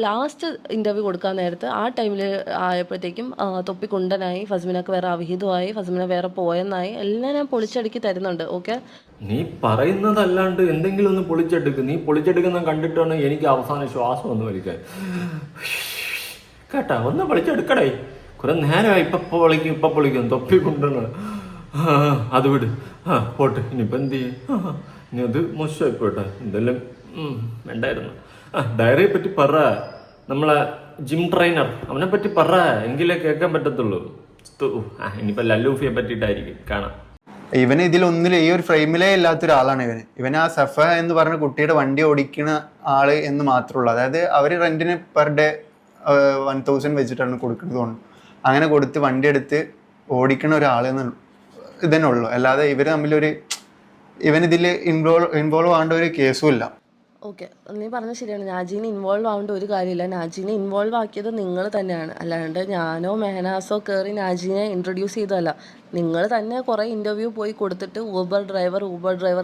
ലാസ്റ്റ് ഇൻ്റർവ്യൂ കൊടുക്കാൻ നേരത്ത് ആ ടൈമിൽ ആയപ്പോഴത്തേക്കും തൊപ്പിക്കുണ്ടനായി, ഫസ്മിനക്ക് വേറെ അവിഹിതമായി, ഫസ്മിന വേറെ പോയെന്നായി. എല്ലാം ഞാൻ പൊളിച്ചടുക്കി തരുന്നുണ്ട്. ഓക്കെ, നീ പറയുന്നതല്ലാണ്ട് എന്തെങ്കിലും ഒന്ന് പൊളിച്ചെടുക്ക്. നീ പൊളിച്ചെടുക്കുന്ന കണ്ടിട്ടാണ് എനിക്ക് അവസാനം ശ്വാസം ഒന്ന് വലിക്കാൻ. കേട്ടാ, ഒന്ന് പൊളിച്ചെടുക്കടേ. കുറെ നേരമായി. ഇപ്പൊ പൊളിക്കും തൊപ്പിക്കൊണ്ടാണ്. അത് വിട്. പോട്ടെ. ഇനിയിപ്പോൾ എന്ത് ചെയ്യും? ഇനി അത് മോശമായി പോട്ടെ. എന്തെല്ലാം വേണ്ടായിരുന്നു. ഡയറിയെ പറ്റി പറ. നമ്മളെ ജിം ട്രെയിനർ അവനെ പറ്റി പറ, എങ്കിലേ കേൾക്കാൻ പറ്റത്തുള്ളൂ. ഇനിയിപ്പോ ലല്ലൂഫിയെ പറ്റിയിട്ടായിരിക്കും കാണാം. ഇവന് ഇതിലൊന്നിലും ഈ ഒരു ഫ്രെയിമിലേ ഇല്ലാത്ത ഒരാളാണ് ഇവന് ആ സഫ എന്ന് പറഞ്ഞ കുട്ടിയുടെ വണ്ടി ഓടിക്കുന്ന ആള് എന്ന് മാത്രമുള്ളൂ. അതായത് അവർ റെന്റിന് പെർ ഡേ 1000 വെച്ചിട്ടാണ് കൊടുക്കുന്നത്. അങ്ങനെ കൊടുത്ത് വണ്ടി എടുത്ത് ഓടിക്കണ ഒരാളെന്ന് ഇതന്നെ ഉള്ളൂ. അല്ലാതെ ഇവർ തമ്മിലൊരു ഇവൻ ഇതിൽ ഇൻവോൾവ് ആവേണ്ട ഒരു കേസും ഇല്ല. ഓക്കെ, നീ പറഞ്ഞത് ശരിയാണ്. നാജീനെ ഇൻവോൾവ് ആവേണ്ട ഒരു കാര്യമില്ല. നാജീനെ ഇൻവോൾവ് ആക്കിയത് നിങ്ങൾ തന്നെയാണ്, അല്ലാണ്ട് ഞാനോ മെഹനാസോ കയറി നാജീനെ ഇൻട്രൊഡ്യൂസ് ചെയ്തതല്ല. നിങ്ങൾ തന്നെ കുറേ ഇൻ്റർവ്യൂ പോയി കൊടുത്തിട്ട് ഊബർ ഡ്രൈവർ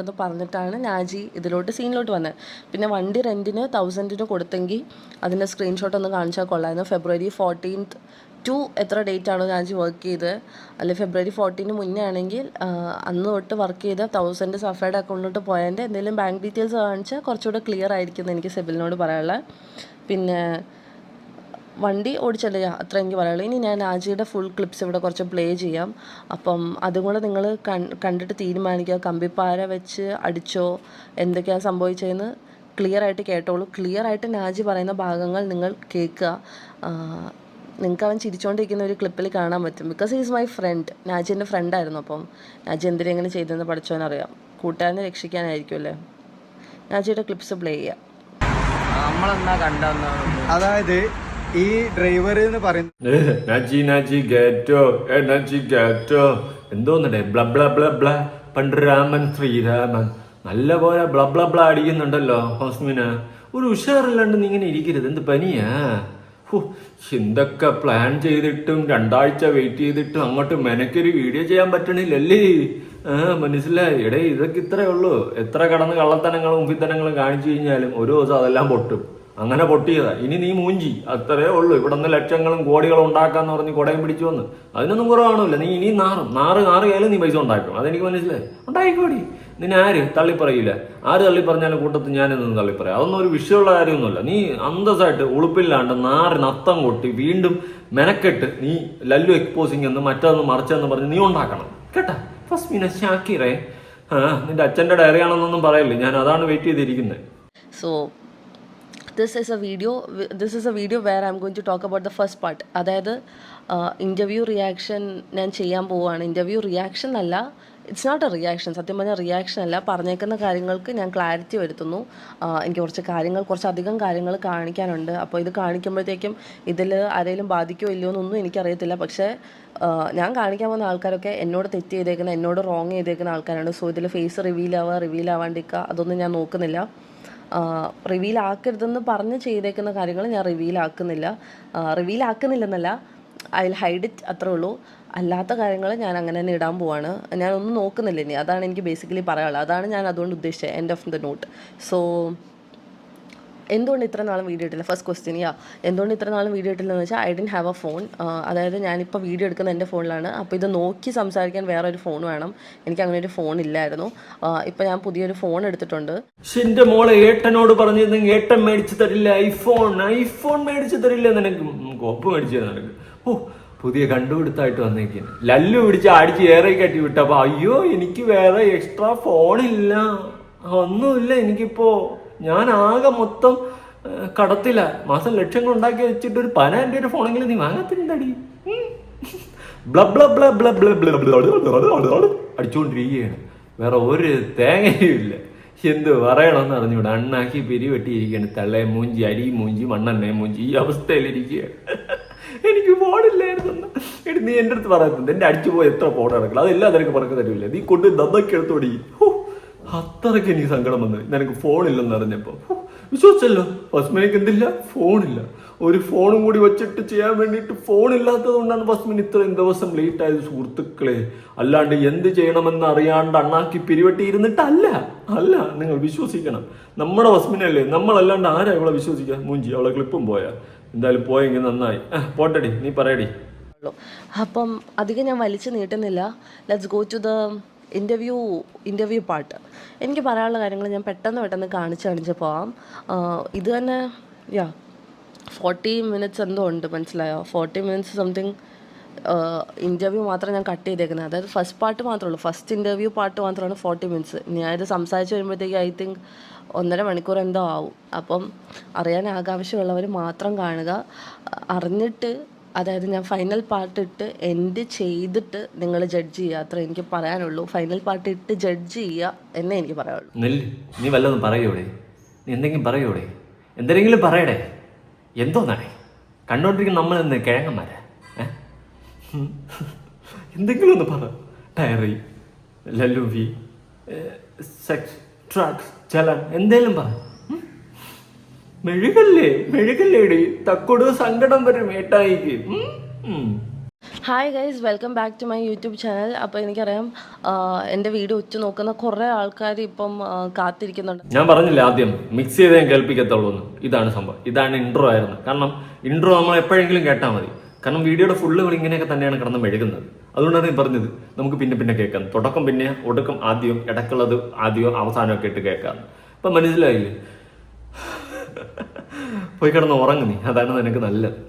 എന്ന് പറഞ്ഞിട്ടാണ് നാജി ഇതിലോട്ട് സീനിലോട്ട് വന്നത്. പിന്നെ വണ്ടി റെൻറ്റിന് 1000 കൊടുത്തെങ്കിൽ അതിൻ്റെ സ്ക്രീൻഷോട്ട് ഒന്ന് കാണിച്ചാൽ കൊള്ളായിരുന്നു. February 14th ടു എത്ര ഡേറ്റ് ആണോ നാജി വർക്ക് ചെയ്ത്, അല്ലെങ്കിൽ February 14 മുന്നേ ആണെങ്കിൽ അന്ന് തൊട്ട് വർക്ക് ചെയ്ത 1000 സഫയുടെ അക്കൗണ്ടിലോട്ട് പോയതിൻ്റെ എന്തെങ്കിലും ബാങ്ക് ഡീറ്റെയിൽസ് കാണിച്ചാൽ കുറച്ചുകൂടെ ക്ലിയർ ആയിരിക്കും എന്ന് എനിക്ക് സെബിലിനോട് പറയാനുള്ളത്. പിന്നെ വണ്ടി ഓടിച്ചല്ലേ, അത്ര എനിക്ക് പറയാനുള്ളൂ. ഇനി ഞാൻ നാജിയുടെ ഫുൾ ക്ലിപ്സ് ഇവിടെ കുറച്ച് പ്ലേ ചെയ്യാം. അപ്പം അതും കൂടെ നിങ്ങൾ കണ്ടിട്ട് തീരുമാനിക്കുക. കമ്പിപ്പാര വെച്ച് അടിച്ചോ, എന്തൊക്കെയാണ് സംഭവിച്ചതെന്ന് ക്ലിയർ ആയിട്ട് കേട്ടോളൂ. ക്ലിയർ ആയിട്ട് നാജി പറയുന്ന ഭാഗങ്ങൾ നിങ്ങൾ കേൾക്കുക. നിങ്ങൾക്ക് അവൻ ചിരിച്ചുകൊണ്ടിരിക്കുന്ന ഒരു ക്ലിപ്പിൽ കാണാൻ പറ്റും. Because is my friend. Naji എൻ്റെ ഫ്രണ്ടായിരുന്നു. അപ്പം നാജി എന്തിനെങ്ങനെ ചെയ്തതെന്ന് പഠിച്ചവനറിയാം. കൂട്ടുകാരനെ രക്ഷിക്കാനായിരിക്കും അല്ലേ. നാജിയുടെ ക്ലിപ്സ് പ്ലേ ചെയ്യാം. അതായത് ഈ ഡ്രൈവർ എന്ന് പറയുന്നത് എന്തോന്നടേ പണ്ട് രാമൻ ശ്രീരാമൻ നല്ല പോലെ ബ്ല അടിക്കുന്നുണ്ടല്ലോ ഹോസ്മിന. ഒരു ഉഷാറില്ലാണ്ട് നീ ഇങ്ങനെ ഇരിക്കരുത്. എന്ത് പനിയാ? എന്തൊക്കെ പ്ലാൻ ചെയ്തിട്ടും 2 ആഴ്ച വെയിറ്റ് ചെയ്തിട്ടും അങ്ങോട്ട് മെനക്കൊരു വീഡിയോ ചെയ്യാൻ പറ്റണില്ലല്ലേ? മനസ്സിലായി. എടേ ഇതൊക്കെ ഇത്രയേ ഉള്ളൂ. എത്ര കടന്ന് കള്ളത്തനങ്ങളും മുമ്പിത്തനങ്ങളും കാണിച്ചു കഴിഞ്ഞാലും ഒരു ദിവസം അതെല്ലാം പൊട്ടും. അങ്ങനെ പൊട്ടിയതാ. ഇനി നീ മൂഞ്ചി, അത്രേ ഉള്ളൂ. ഇവിടെ നിന്ന് ലക്ഷങ്ങളും കോടികളും ഉണ്ടാക്കാന്ന് പറഞ്ഞ് കുടയും പിടിച്ചു വന്ന് അതിനൊന്നും കുറവാണില്ല. നീ ഇനി നാറുകയാലും നീ പൈസ ഉണ്ടാക്കും. അതെനിക്ക് മനസ്സിലായി. ഉണ്ടായിക്കോടി. നിന്നെ ആര് തള്ളിപ്പറയില്ല. ആര് തള്ളിപ്പറഞ്ഞാലും കൂട്ടത്തിൽ ഞാനെന്നും തള്ളിപ്പറയാം. അതൊന്നും ഒരു വിഷയമുള്ള കാര്യമൊന്നുമല്ല. നീ അന്തസ്സായിട്ട് ഉളുപ്പില്ലാണ്ട് നത്തം കൊട്ടി വീണ്ടും മെനക്കെട്ട് നീ ലല്ലു എക്സ്പോസിങ് എന്ന് മറ്റൊന്ന് മറിച്ചെന്ന് പറഞ്ഞ് നീ ഉണ്ടാക്കണം കേട്ടാ. ഫസ്മിന ഷാക്കിറേ, നിന്റെ അച്ഛൻ്റെ ഡയറി ആണെന്നൊന്നും പറയില്ലേ. ഞാൻ അതാണ് വെയിറ്റ് ചെയ്തിരിക്കുന്നത്. So this is a video where I'm going to talk about the first part. അതായത് ഇൻ്റർവ്യൂ റിയാക്ഷൻ ഞാൻ ചെയ്യാൻ പോവുകയാണ്. ഇൻ്റർവ്യൂ റിയാക്ഷൻ അല്ല, ഇറ്റ്സ് നോട്ട് എ റിയാക്ഷൻ. സത്യം പറഞ്ഞാൽ റിയാക്ഷൻ അല്ല. പറഞ്ഞേക്കുന്ന കാര്യങ്ങൾക്ക് ഞാൻ ക്ലാരിറ്റി വരുത്തുന്നു. എനിക്ക് കുറച്ചധികം കാര്യങ്ങൾ കാണിക്കാനുണ്ട്. അപ്പോൾ ഇത് കാണിക്കുമ്പോഴത്തേക്കും ഇതിൽ ആരെങ്കിലും ബാധിക്കുമോ ഇല്ലയോ എന്നൊന്നും എനിക്കറിയത്തില്ല. പക്ഷേ ഞാൻ കാണിക്കാൻ പോകുന്ന ആൾക്കാരൊക്കെ എന്നോട് തെറ്റ് ചെയ്തേക്കുന്ന, എന്നോട് റോങ് ചെയ്തേക്കുന്ന ആൾക്കാരാണ്. സോ ഇതിൽ ഫേസ് റിവീൽ ആവാണ്ടിരിക്കുക അതൊന്നും ഞാൻ നോക്കുന്നില്ല. റിവീൽ ആക്കരുതെന്ന് പറഞ്ഞ് ചെയ്തേക്കുന്ന കാര്യങ്ങൾ ഞാൻ റിവീൽ ആക്കുന്നില്ലെന്നല്ല, ഐ വിൽ ഹൈഡ് ഇറ്റ്, അത്രേ ഉള്ളൂ. അല്ലാത്ത കാര്യങ്ങൾ ഞാൻ അങ്ങനെ തന്നെ ഇടാൻ പോവാണ്. ഞാനൊന്നും നോക്കുന്നില്ല ഇനി. അതാണ് എനിക്ക് ബേസിക്കലി പറയാനുള്ളത്. അതാണ് ഞാൻ അതുകൊണ്ട് ഉദ്ദേശിച്ചത്. End of the note. So എന്തുകൊണ്ട് ഇത്ര നാളും വീഡിയോ ഇട്ടില്ല? First question. എന്തുകൊണ്ട് ഇത്ര നാളും വീഡിയോ ഇട്ടില്ലെന്ന് വെച്ചാൽ I didn't have a phone. അതായത് ഞാനിപ്പോൾ വീഡിയോ എടുക്കുന്ന എൻ്റെ ഫോണിലാണ്. അപ്പോൾ ഇത് നോക്കി സംസാരിക്കാൻ വേറൊരു ഫോൺ വേണം. എനിക്ക് അങ്ങനെ ഒരു ഫോൺ ഇല്ലായിരുന്നു. ഇപ്പം ഞാൻ പുതിയൊരു ഫോൺ എടുത്തിട്ടുണ്ട്. എന്റെ മോളെ ഏട്ടനോട് പറഞ്ഞിരുന്നെങ്കിൽ ഏട്ടൻ മേടിച്ചു തരില്ല. ഐഫോൺ മേടിച്ചു തരില്ല. നിനക്ക് കോപ്പ് മേടിച്ചു തരാം നിനക്ക്. പുതിയ കണ്ടുപിടുത്തായിട്ട് വന്നേക്കാണ്. ലല്ലു പിടിച്ച് അടിച്ച് ഏറെ കട്ടി വിട്ടപ്പോ അയ്യോ എനിക്ക് വേറെ എക്സ്ട്രാ ഫോണില്ല, ഒന്നുമില്ല എനിക്കിപ്പോ. ഞാൻ ആകെ മൊത്തം കടത്തില്ല. മാസം ലക്ഷങ്ങൾ ഉണ്ടാക്കി വെച്ചിട്ട് ഒരു 10,000 ഫോണെങ്കിലും നീ വാങ്ങത്തില്ലടി. അടിച്ചുകൊണ്ടിരിക്കുകയാണ്. വേറെ ഒരു തേങ്ങയും ഇല്ല. എന്ത് പറയണമെന്ന് അറിഞ്ഞൂടെ. അണ്ണാക്കി പിരിവെട്ടിയിരിക്കുകയാണ്. തള്ളേ മൂഞ്ചി, അരി മൂഞ്ചി, മണ്ണെണ്ണ മൂഞ്ചി, ഈ അവസ്ഥയിലിരിക്കുകയാണ്. എനിക്ക് ഫോണില്ലായിരുന്നു. നീ എൻ്റെ അടുത്ത് പറയുന്നുണ്ട് എൻ്റെ അടിച്ചു പോയി എത്ര ഫോൺ നടക്കില്ല, അതെല്ലാം നിനക്ക് പറക്ക് തരില്ല. നീ കൊണ്ട് ദന്നൊക്കെ എടുത്തോടി. അത്രയ്ക്ക് എനിക്ക് സങ്കടം വന്നു നിനക്ക് ഫോണില്ലെന്ന് അറിഞ്ഞപ്പോ. വിശ്വസിച്ചല്ലോ ഫസ്മിനക്ക് എന്തില്ല, ഫോണില്ല. ഒരു ഫോണും കൂടി വെച്ചിട്ട് ചെയ്യാൻ വേണ്ടിയിട്ട് ഫോണില്ലാത്തത് കൊണ്ടാണ് ഫസ്മിൻ ഇത്രയും ദിവസം ലേറ്റ് ആയത് സുഹൃത്തുക്കളെ. അല്ലാണ്ട് എന്ത് ചെയ്യണമെന്ന് അറിയാണ്ട് അണ്ണാക്കി പിരിവെട്ടി ഇരുന്നിട്ടല്ല. നിങ്ങൾ വിശ്വസിക്കണം. നമ്മുടെ ഫസ്മിനല്ലേ, നമ്മളല്ലാണ്ട് ആരാ ഇവളെ വിശ്വസിക്കുക? മൂഞ്ചി അവളെ ക്ലിപ്പും പോയാ. എന്തായാലും പോയെങ്കിൽ നന്നായി. പോട്ടടി, നീ പറയടി. അപ്പം അധികം ഞാൻ വലിച്ചു നീട്ടുന്നില്ല. Let's go to the interview part. എനിക്ക് പറയാനുള്ള കാര്യങ്ങൾ ഞാൻ പെട്ടെന്ന് കാണിച്ച് പോവാം. ഇത് തന്നെ 40 minutes എന്തോ ഉണ്ട്, മനസ്സിലായോ? 40 minutes സംതിങ് ഇൻ്റർവ്യൂ മാത്രം ഞാൻ കട്ട് ചെയ്തേക്കുന്നത്. അതായത് ഫസ്റ്റ് പാർട്ട് മാത്രമേ ഉള്ളൂ. ഫസ്റ്റ് ഇൻ്റർവ്യൂ പാർട്ട് മാത്രമാണ് 40 minutes. ഞാനിത് സംസാരിച്ച് വരുമ്പോഴത്തേക്ക് ഐ തിങ്ക് 1.5 മണിക്കൂർ എന്തോ ആവും. അപ്പം അറിയാൻ ആകാംക്ഷയുള്ളവർ മാത്രം കാണുക. അറിഞ്ഞിട്ട്, അതായത് ഞാൻ ഫൈനൽ പാർട്ട് ഇട്ട് എൻഡ് ചെയ്തിട്ട് നിങ്ങൾ ജഡ്ജ് ചെയ്യുക. അത്ര എനിക്ക് പറയാനുള്ളൂ. ഫൈനൽ പാർട്ട് ഇട്ട് ജഡ്ജ് ചെയ്യുക എന്നേ എനിക്ക് പറയാനുള്ളൂ. നീ വല്ലതും പറയൂടെ? നീ എന്തെങ്കിലും പറയടേ. എന്തോന്നാണേ കണ്ടോണ്ടിരിക്കുന്ന നമ്മൾ എന്ന് കിഴങ്ങന്മാരാ? എന്തെങ്കിലും ഒന്ന് പറ. ഡയറി, ലല്ലുവി, സെക്സ്, ഡ്രഗ്സ്, ജലൻ എന്തേലും പറ. മെഴുകല്ലേടി, തക്കൊടു സങ്കടം വരും ഏട്ടായിക്ക്. Hi guys, welcome back to my YouTube channel. അപ്പോൾ എനിക്കറിയാം എൻ്റെ വീഡിയോ ഉറ്റു നോക്കുന്ന കുറേ ആൾക്കാർ ഇപ്പം കാത്തിരിക്കുന്നുണ്ട്. ഞാൻ പറഞ്ഞില്ല ആദ്യം മിക്സ് ചെയ്തേ കേൾപ്പിക്കത്തുള്ളൂ എന്ന്. ഇതാണ് സംഭവം, ഇതാണ് ഇൻട്രോ ആയിരുന്നു. കാരണം ഇൻട്രോ നമ്മൾ എപ്പോഴെങ്കിലും കേട്ടാൽ മതി. കാരണം വീഡിയോയുടെ ഫുള്ളുകൾ ഇങ്ങനെയൊക്കെ തന്നെയാണ് കിടന്ന് മെഴുകുന്നത്. അതുകൊണ്ടാണ് ഞാൻ പറഞ്ഞത് നമുക്ക് പിന്നെ കേൾക്കാം. തുടക്കം പിന്നെ, ഒടുക്കം ആദ്യം, ഇടയ്ക്കുള്ളത് ആദ്യമോ അവസാനമൊക്കെ ഇട്ട് കേൾക്കാം. ഇപ്പം മനസ്സിലായില്ലേ? പോയി കിടന്ന് ഉറങ്ങുന്നേ, അതാണ് നിനക്ക് നല്ലത്.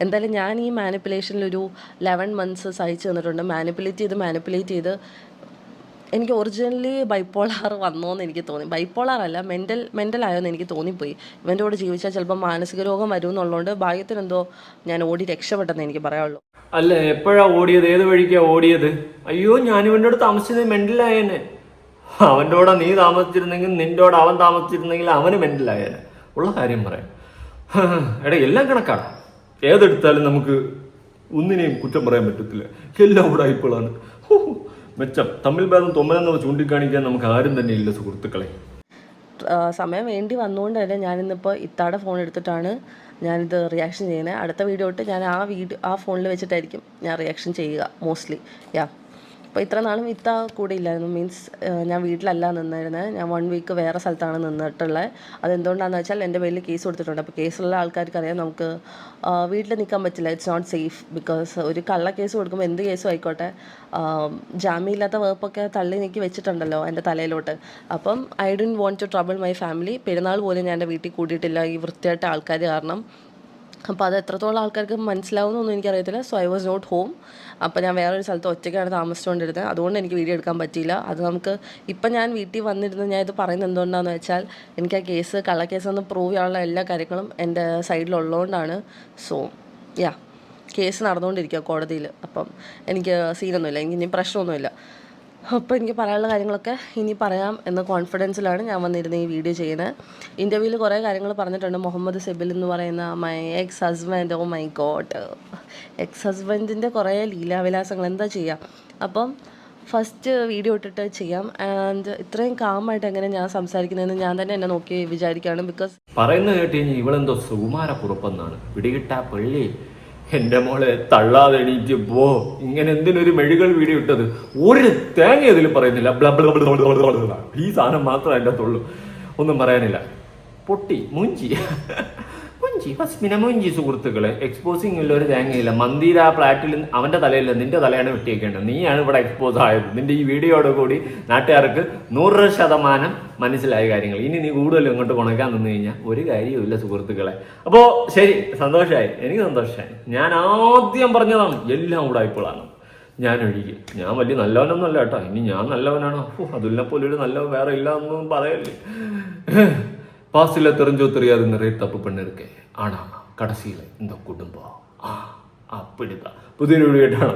എന്തായാലും ഞാൻ ഈ മാനിപ്പുലേഷനിലൊരു 11 months സഹിച്ചു തന്നിട്ടുണ്ട്. മാനിപ്പുലേറ്റ് ചെയ്ത് എനിക്ക് ഒറിജിനലി ബൈപ്പോളാർ വന്നോന്ന് എനിക്ക് തോന്നി. ബൈപ്പോളാർ അല്ല, മെൻ്റൽ ആയോന്ന് എനിക്ക് തോന്നിപ്പോയി. ഇവൻ്റെ കൂടെ ജീവിച്ചാൽ ചിലപ്പോൾ മാനസിക രോഗം വരും എന്നുള്ളതുകൊണ്ട് ഭാഗ്യത്തിനെന്തോ ഞാൻ ഓടി രക്ഷപ്പെട്ടെന്ന് എനിക്ക് പറയാനുള്ളൂ. അല്ല, എപ്പോഴാ ഓടിയത്? ഏത് വഴിക്കാ ഓടിയത്? അയ്യോ, ഞാൻ ഇവൻ്റെ കൂടെ താമസിച്ചത് മെൻ്റലായേനെ. അവൻ്റെ കൂടെ നീ താമസിച്ചിരുന്നെങ്കിൽ, നിൻ്റെ കൂടെ അവൻ താമസിച്ചിരുന്നെങ്കിൽ അവന് മെൻ്റലായേനെ. ഉള്ള കാര്യം പറയാം. എടാ, എല്ലാം കണക്കാണ്. ഏതെടുത്താലും നമുക്ക് ഒന്നിനെയും കുറ്റം പറയാൻ പറ്റത്തില്ല. എല്ലാം കൂടെ ആയിപ്പോഴാണ് മെച്ചം. തമ്മിൽ ഭേദം തൊമ്മലെന്ന് ചൂണ്ടിക്കാണിക്കാൻ നമുക്ക് ആരും തന്നെ ഇല്ല സുഹൃത്തുക്കളെ. സമയം വേണ്ടി വന്നുകൊണ്ട് തന്നെ ഞാനിന്നിപ്പോൾ ഇത്താടെ ഫോൺ എടുത്തിട്ടാണ് ഞാനിത് റിയാക്ഷൻ ചെയ്യുന്നത്. അടുത്ത വീഡിയോ തൊട്ട് ഞാൻ ആ ഫോണിൽ വെച്ചിട്ടായിരിക്കും ഞാൻ റിയാക്ഷൻ ചെയ്യുക മോസ്റ്റ്ലി. അപ്പോൾ ഇത്ര നാളും ഇത്ത കൂടെ ഇല്ലായിരുന്നു. മീൻസ് ഞാൻ വീട്ടിലല്ല നിന്നിരുന്നത്. ഞാൻ 1 week വേറെ സ്ഥലത്താണ് നിന്നിട്ടുള്ളത്. അതെന്തുകൊണ്ടാണെന്ന് വെച്ചാൽ എൻ്റെ പേരിൽ കേസ് കൊടുത്തിട്ടുണ്ട്. അപ്പോൾ കേസുള്ള ആൾക്കാർക്ക് അറിയാം, നമുക്ക് വീട്ടിൽ നിൽക്കാൻ പറ്റില്ല. It's not safe. ബിക്കോസ് ഒരു കള്ള കേസ് കൊടുക്കുമ്പോൾ എന്ത് കേസും ആയിക്കോട്ടെ, ജാമ്യമില്ലാത്ത വകുപ്പൊക്കെ തള്ളി നീക്കി വെച്ചിട്ടുണ്ടല്ലോ എൻ്റെ തലയിലോട്ട്. അപ്പം I don't want to trouble my family. Perunnal പോലും ഞാൻ എൻ്റെ വീട്ടിൽ കൂടിയിട്ടില്ല ഈ വൃത്തിയായിട്ട ആൾക്കാർ കാരണം. അപ്പോൾ അത് എത്രത്തോളം ആൾക്കാർക്ക് മനസ്സിലാവുന്നൊന്നും എനിക്കറിയത്തില്ല. So I was not home. അപ്പോൾ ഞാൻ വേറൊരു സ്ഥലത്ത് ഒറ്റയ്ക്കാണ് താമസിച്ചുകൊണ്ടിരുന്നത്. അതുകൊണ്ട് എനിക്ക് വീഡിയോ എടുക്കാൻ പറ്റിയില്ല. അത് നമുക്ക് ഇപ്പം ഞാൻ വീട്ടിൽ വന്നിരുന്ന് ഞാൻ ഇത് പറയുന്നത് എന്തുകൊണ്ടാണെന്ന് വെച്ചാൽ എനിക്ക് ആ കേസ് കള്ളക്കേസെന്ന് പ്രൂവ് ചെയ്യാനുള്ള എല്ലാ കാര്യങ്ങളും എൻ്റെ സൈഡിലുള്ളതുകൊണ്ടാണ്. സോ കേസ് നടന്നുകൊണ്ടിരിക്കുക കോടതിയിൽ. അപ്പം എനിക്ക് സീനൊന്നുമില്ല, എനിക്ക് ഇനി പ്രശ്നമൊന്നുമില്ല. അപ്പോൾ എനിക്ക് പറയാനുള്ള കാര്യങ്ങളൊക്കെ ഇനി പറയാം എന്ന കോൺഫിഡൻസിലാണ് ഞാൻ വന്നിരുന്നത് ഈ വീഡിയോ ചെയ്യുന്നത്. ഇൻ്റർവ്യൂവിൽ കുറേ കാര്യങ്ങൾ പറഞ്ഞിട്ടുണ്ട്. മുഹമ്മദ് സെബിൽ എന്ന് പറയുന്ന my ex husband, oh my god, ex ഹസ്ബൻഡിൻ്റെ കുറേ ലീലാവിലാസങ്ങൾ എന്താ ചെയ്യുക. അപ്പം ഫസ്റ്റ് വീഡിയോ ഇട്ടിട്ട് ചെയ്യാം. ആൻഡ് ഇത്രയും കാമായിട്ട് എങ്ങനെ ഞാൻ സംസാരിക്കുന്നതെന്ന് ഞാൻ തന്നെ എന്നെ നോക്കി വിചാരിക്കുകയാണ്. ബിക്കോസ് പറയുന്നത് കേട്ട് കഴിഞ്ഞാൽ ഇവളെന്തോ സുകുമാരക്കുറുപ്പെന്നാണ്. പിടികിട്ടാ പള്ളി. എന്റെ മോളെ തള്ളാതെ എണീറ്റ് പോ. ഇങ്ങനെ എന്തിനൊരു മെഴുകൾ വീഡിയോ ഇട്ടത്? ഒരു തേങ്ങ ഇതിൽ പറയുന്നില്ല. ഈ സാധനം മാത്രമേ എൻ്റെ അകത്തുള്ളൂ, ഒന്നും പറയാനില്ല. പൊട്ടി മൂഞ്ചി ഫസ്മിന മൂഞ്ചി സുഹൃത്തുക്കളെ. എക്സ്പോസിങ് ഇല്ല, ഒരു തേങ്ങയില്ല. മന്ദിര ആ ഫ്ലാറ്റിൽ അവന്റെ തലയില്ല, നിന്റെ തലയാണ് വെട്ടിയേക്കേണ്ടത്. നീയാണ് ഇവിടെ എക്സ്പോസ് ആയത്. നിന്റെ ഈ വീഡിയോയോട് കൂടി നാട്ടുകാർക്ക് 100% മനസ്സിലായ കാര്യങ്ങൾ. ഇനി നീ കൂടുതൽ ഇങ്ങോട്ട് കൊണക്കാൻ നിന്ന് കഴിഞ്ഞാൽ ഒരു കാര്യവുമില്ല സുഹൃത്തുക്കളെ. അപ്പോ ശരി, സന്തോഷമായി, എനിക്ക് സന്തോഷമായി. ഞാൻ ആദ്യം പറഞ്ഞതാണ് എല്ലാം കൂടെ ആയിപ്പോഴാണ് ഞാൻ ഒഴികെ. ഞാൻ വലിയ നല്ലവനൊന്നും അല്ല കേട്ടോ. ഇനി ഞാൻ നല്ലവനാണോ? അതിനെ പോലെ ഒരു നല്ലവൻ വേറെ ഇല്ല എന്നൊന്നും പറയല്ലേ. பாசில தெரிஞ்சோ தெரியாது நிறைய தப்பு பண்ணிருக்கேன். ஆனா கடைசியில இந்த குடும்பம் அப்படிதான். புதிய வீடியோ